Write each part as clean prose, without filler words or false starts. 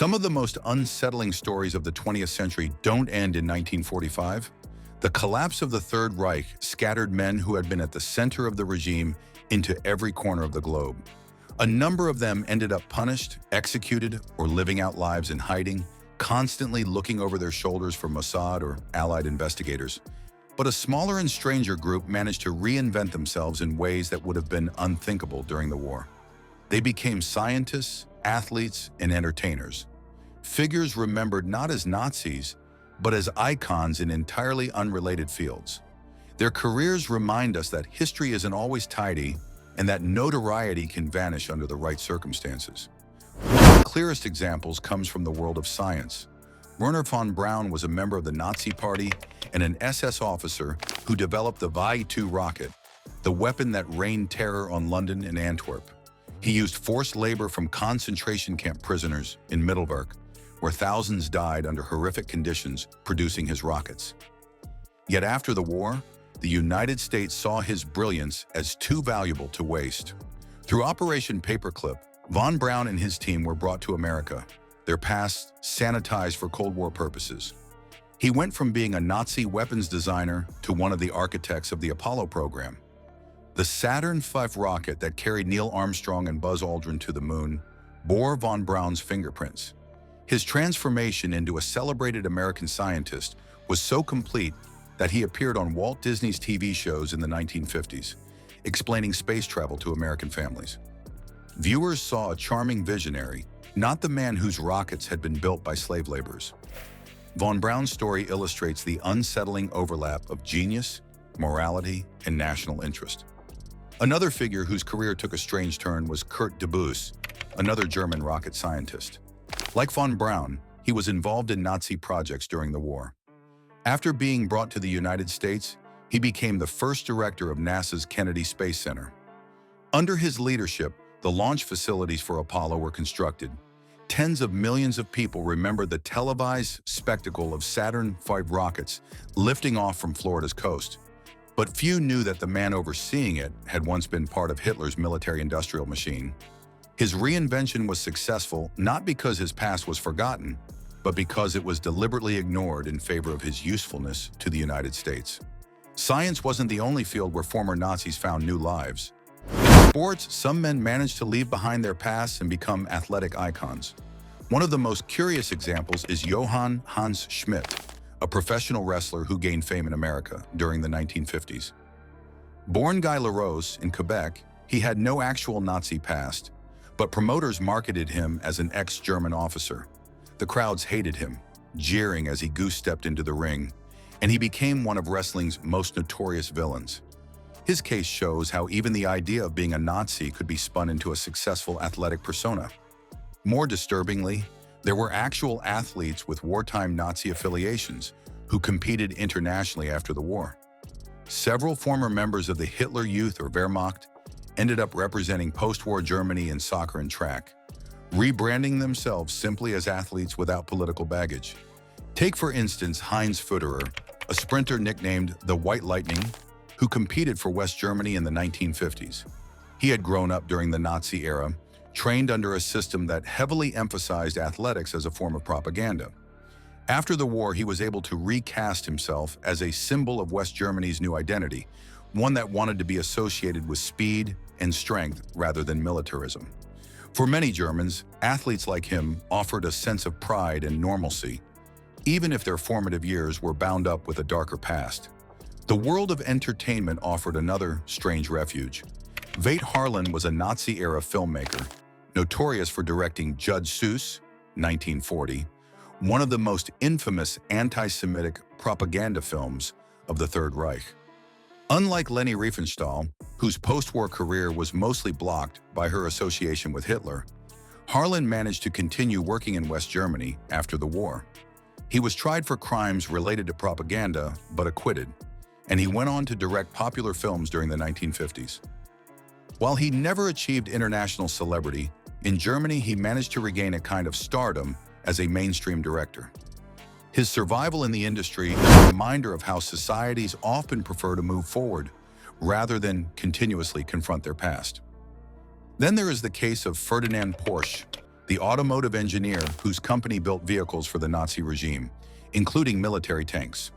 Some of the most unsettling stories of the 20th century don't end in 1945. The collapse of the Third Reich scattered men who had been at the center of the regime into every corner of the globe. A number of them ended up punished, executed, or living out lives in hiding, constantly looking over their shoulders for Mossad or Allied investigators. But a smaller and stranger group managed to reinvent themselves in ways that would have been unthinkable during the war. They became scientists, athletes, and entertainers. Figures remembered not as Nazis, but as icons in entirely unrelated fields. Their careers remind us that history isn't always tidy and that notoriety can vanish under the right circumstances. One of the clearest examples comes from the world of science. Wernher von Braun was a member of the Nazi Party and an SS officer who developed the Veit rocket, the weapon that rained terror on London and Antwerp. He used forced labor from concentration camp prisoners in Middelburg, where thousands died under horrific conditions producing his rockets. Yet after the war, the United States saw his brilliance as too valuable to waste. Through Operation Paperclip, von Braun and his team were brought to America, their past sanitized for Cold War purposes. He went from being a Nazi weapons designer to one of the architects of the Apollo program. The Saturn V rocket that carried Neil Armstrong and Buzz Aldrin to the moon bore von Braun's fingerprints. His transformation into a celebrated American scientist was so complete that he appeared on Walt Disney's TV shows in the 1950s, explaining space travel to American families. Viewers saw a charming visionary, not the man whose rockets had been built by slave laborers. Von Braun's story illustrates the unsettling overlap of genius, morality, and national interest. Another figure whose career took a strange turn was Kurt Debus, another German rocket scientist. Like von Braun, he was involved in Nazi projects during the war. After being brought to the United States, he became the first director of NASA's Kennedy Space Center. Under his leadership, the launch facilities for Apollo were constructed. Tens of millions of people remember the televised spectacle of Saturn V rockets lifting off from Florida's coast. But few knew that the man overseeing it had once been part of Hitler's military-industrial machine. His reinvention was successful not because his past was forgotten, but because it was deliberately ignored in favor of his usefulness to the United States. Science wasn't the only field where former Nazis found new lives. In sports, some men managed to leave behind their pasts and become athletic icons. One of the most curious examples is Johann Hans Schmidt, a professional wrestler who gained fame in America during the 1950s. Born Guy Larose in Quebec, he had no actual Nazi past, but promoters marketed him as an ex-German officer. The crowds hated him, jeering as he goose-stepped into the ring, and he became one of wrestling's most notorious villains. His case shows how even the idea of being a Nazi could be spun into a successful athletic persona. More disturbingly, there were actual athletes with wartime Nazi affiliations who competed internationally after the war. Several former members of the Hitler Youth or Wehrmacht ended up representing post-war Germany in soccer and track, rebranding themselves simply as athletes without political baggage. Take, for instance, Heinz Futterer, a sprinter nicknamed the White Lightning, who competed for West Germany in the 1950s. He had grown up during the Nazi era, trained under a system that heavily emphasized athletics as a form of propaganda. After the war, he was able to recast himself as a symbol of West Germany's new identity, one that wanted to be associated with speed and strength rather than militarism. For many Germans, athletes like him offered a sense of pride and normalcy, even if their formative years were bound up with a darker past. The world of entertainment offered another strange refuge. Veit Harlan was a Nazi-era filmmaker, notorious for directing Judge Seuss, 1940, one of the most infamous anti-Semitic propaganda films of the Third Reich. Unlike Leni Riefenstahl, whose post-war career was mostly blocked by her association with Hitler, Harlan managed to continue working in West Germany after the war. He was tried for crimes related to propaganda, but acquitted, and he went on to direct popular films during the 1950s. While he never achieved international celebrity, in Germany he managed to regain a kind of stardom as a mainstream director. His survival in the industry is a reminder of how societies often prefer to move forward rather than continuously confront their past. Then there is the case of Ferdinand Porsche, the automotive engineer whose company built vehicles for the Nazi regime, including military tanks.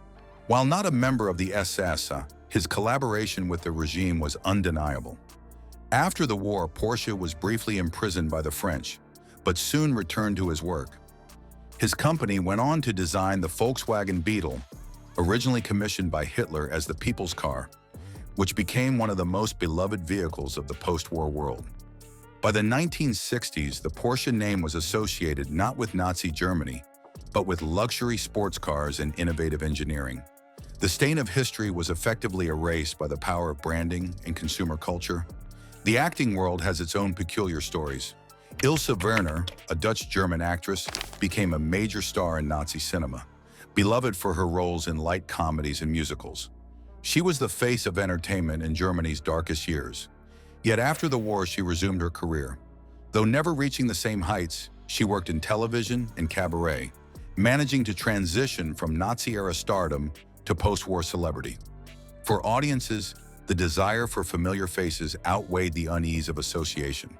While not a member of the SS, his collaboration with the regime was undeniable. After the war, Porsche was briefly imprisoned by the French, but soon returned to his work. His company went on to design the Volkswagen Beetle, originally commissioned by Hitler as the people's car, which became one of the most beloved vehicles of the post-war world. By the 1960s, the Porsche name was associated not with Nazi Germany, but with luxury sports cars and innovative engineering. The stain of history was effectively erased by the power of branding and consumer culture. The acting world has its own peculiar stories. Ilse Werner, a Dutch-German actress, became a major star in Nazi cinema, beloved for her roles in light comedies and musicals. She was the face of entertainment in Germany's darkest years. Yet after the war, she resumed her career. Though never reaching the same heights, she worked in television and cabaret, managing to transition from Nazi-era stardom to post-war celebrity. For audiences, the desire for familiar faces outweighed the unease of association.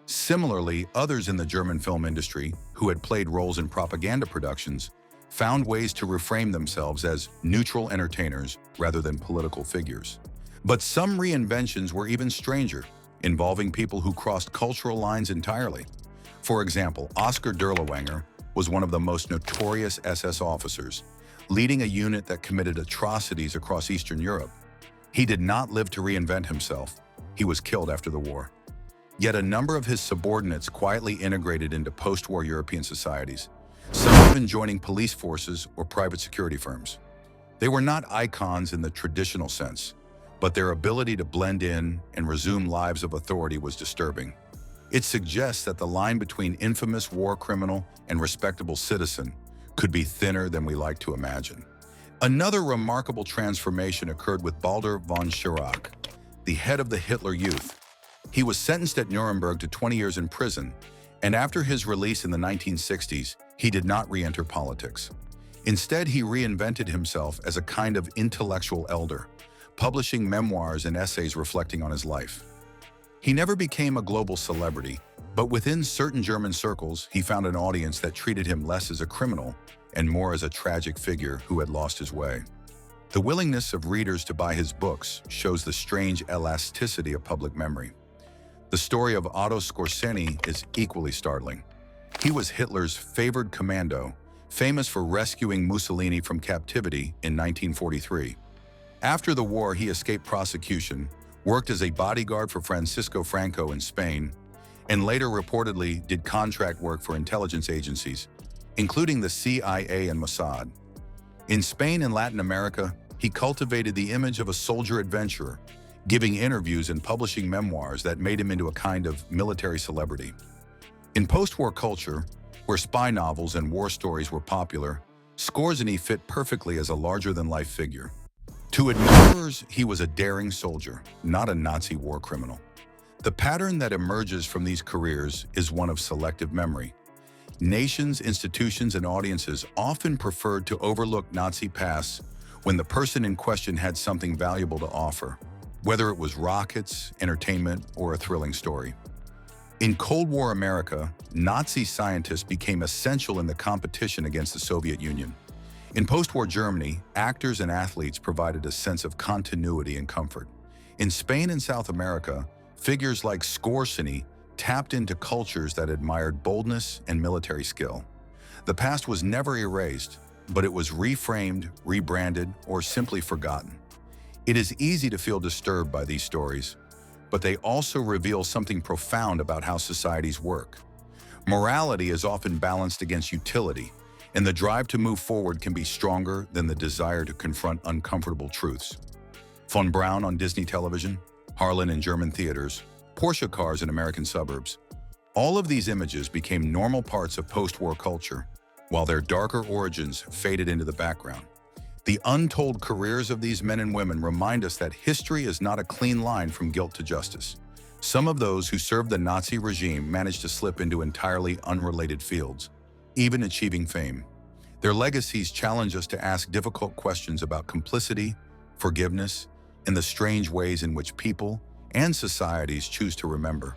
Similarly, others in the German film industry, who had played roles in propaganda productions, found ways to reframe themselves as neutral entertainers rather than political figures. But some reinventions were even stranger, involving people who crossed cultural lines entirely. For example, Oskar Dirlewanger was one of the most notorious SS officers, leading a unit that committed atrocities across Eastern Europe. He did not live to reinvent himself. He was killed after the war. Yet a number of his subordinates quietly integrated into post-war European societies, some even joining police forces or private security firms. They were not icons in the traditional sense, but their ability to blend in and resume lives of authority was disturbing. It suggests that the line between infamous war criminal and respectable citizen could be thinner than we like to imagine. Another remarkable transformation occurred with Baldur von Schirach, the head of the Hitler Youth. He was sentenced at Nuremberg to 20 years in prison, and after his release in the 1960s, he did not re-enter politics. Instead, he reinvented himself as a kind of intellectual elder, publishing memoirs and essays reflecting on his life. He never became a global celebrity, but within certain German circles, he found an audience that treated him less as a criminal and more as a tragic figure who had lost his way. The willingness of readers to buy his books shows the strange elasticity of public memory. The story of Otto Skorzeny is equally startling. He was Hitler's favored commando, famous for rescuing Mussolini from captivity in 1943. After the war, he escaped prosecution, worked as a bodyguard for Francisco Franco in Spain, and later reportedly did contract work for intelligence agencies, including the CIA and Mossad. In Spain and Latin America, he cultivated the image of a soldier adventurer, giving interviews and publishing memoirs that made him into a kind of military celebrity. In post-war culture, where spy novels and war stories were popular, Skorzeny fit perfectly as a larger-than-life figure. To admirers, he was a daring soldier, not a Nazi war criminal. The pattern that emerges from these careers is one of selective memory. Nations, institutions, and audiences often preferred to overlook Nazi pasts when the person in question had something valuable to offer, whether it was rockets, entertainment, or a thrilling story. In Cold War America, Nazi scientists became essential in the competition against the Soviet Union. In post-war Germany, actors and athletes provided a sense of continuity and comfort. In Spain and South America, figures like Skorzeny tapped into cultures that admired boldness and military skill. The past was never erased, but it was reframed, rebranded, or simply forgotten. It is easy to feel disturbed by these stories, but they also reveal something profound about how societies work. Morality is often balanced against utility, and the drive to move forward can be stronger than the desire to confront uncomfortable truths. Von Braun on Disney television, Harlan in German theaters, Porsche cars in American suburbs. All of these images became normal parts of post-war culture, while their darker origins faded into the background. The untold careers of these men and women remind us that history is not a clean line from guilt to justice. Some of those who served the Nazi regime managed to slip into entirely unrelated fields, even achieving fame. Their legacies challenge us to ask difficult questions about complicity, forgiveness, and the strange ways in which people and societies choose to remember.